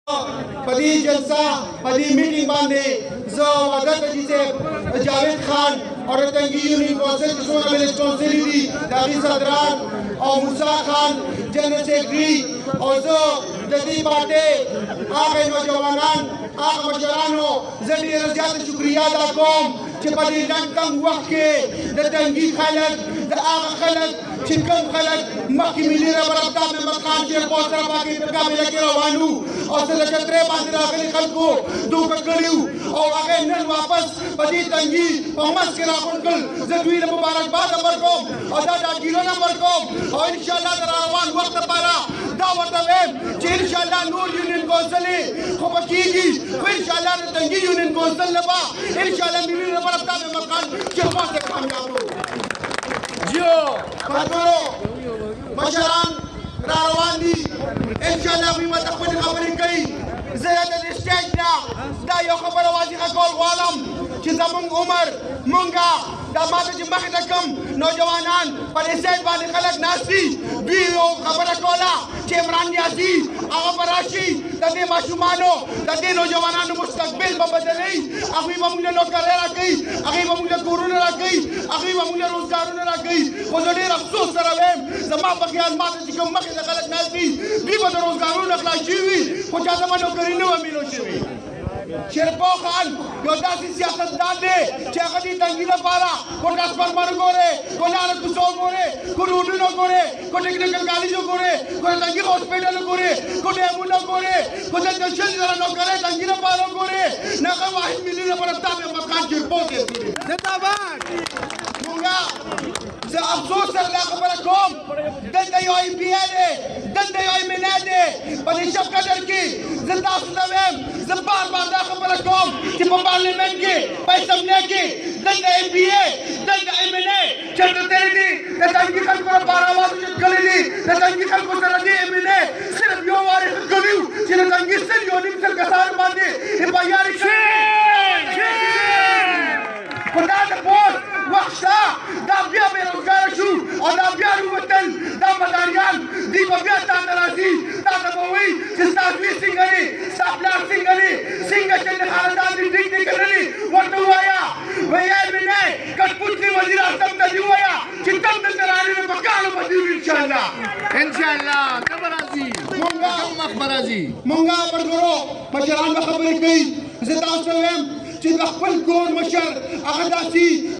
پدې جلسه پدې میټینګ باندې زه وعده کوم چې جاوید خان او تنګي یونین کونسل چې څومره ویلج کونسل دي د هغې صدران او موسی خان جنرال سیکرټري او زه د دې پارټۍ هغه نوجوانان هغه مشرانو زه ډېره زیاته شکریه ادا کوم چې په دې لنډ تنګ وخت کې د تنګي خلک د هغه خلک چې کوم خلک مخکې ملي رهبر آفتاب احمد خان چې په سره باندې په مقابله کې روان وو او زه د چترۍ باندې راغلي خلکو دوکه کړي وو او هغه نن واپس په دې تنګي په منځ کې راغونډ کړل زه دوی له مبارکباد ورکوم او دا ډاډګیرونه ورکوم او انشاءالله د روان وخت لپاره دا ورته وایم چې انشاءالله نور یونین کونسلې خو به کېږي خو انشاءالله د تنګي یونین کونسل نه به انشاءالله ملي رهبر آفتاب احمد خان چې پاسه کامیاب وو ملګرو مشران را روان دي انشاءالله دوی به خپلې خبرې کوي زه د دې سټیج نه دا یو خبره واضحه کول غواړم چې زموږ عمر مونږه دا ماته چې مخې ته کوم نوجوانان په دې سایډ باندې خلک ناست دي دوی یو خبره کوله چې عمران نیازي هغه به راشي د دې ماشومانو د دې نوجوانانو مستقبل به بدلوي هغوی به موږ له نوکرۍ راکوي هغوی به موږ له کورونه راکوي هغوی به موږ له روزګارونه راکوي خو زه ډېر افسوس سره وایم زما په خیال ماته چې کوم مخې ته خلک ناست دي دوی به د روزګارونو خلاص شوي وي خو چا ته به نوکري نه وه میلو شوي شیرپو خان یو داسې سیاستدان دی چې هغه دې تنګي لپاره کو ټرانسفارمر ګورې کو لاره کوڅو ګورې کو روډونو ګورې کو ټیکنیکل کالجو ګورې کو تنګي هاسپټل ګورې کو ډیمونو ګورې کو د شل زره نوکرۍ تنګي لپاره ګورې نه هغه واحد ملي رهبر آفتاب احمد خان شیرپو دی زنده‌باد مونږه زه افسوس سره دا خبره کوم دلته یو ای پی ای دی دلته یو ایم ایل ای دی په دې شب قدر کې زه تاسو ته وایم زه بار بار دا خبره کوم چې په پارلیمنت کې په اسمبلی کې دلته ایم پی ای دلته ایم ایل ای چېرته تللی دي د تنګي خلکو لپاره اواز اوچتکړی دي د تنګي خلکو سره دې ایم ایل ای صرف یو وارې ښه کوي چې د تنګي سل یو نیم سل کسانو باندې اف آی آر خو دا د پوسټ وخت شته دا بیا بېروزګاره شو او دا بیا ووتل دا مداریان دوی به بیا تا ته راځي تا ته به وایي چې ستا زوی څنګه دی ستا پلار څنګه دی څنګه چې د خاندان دې ټیک دی که نه دی ورته ووایه وایي مینه کټپوت دی وزیر اعظم ته دې ووایه چې تم دلته راغلی نو په کاڼو به دي انشاءالله ته به راځي کوم وخت به راځي مونږه ملګرو مشران به خبرې کوي زه تاسو ته وایم چې د خپل کور مشر هغه داسې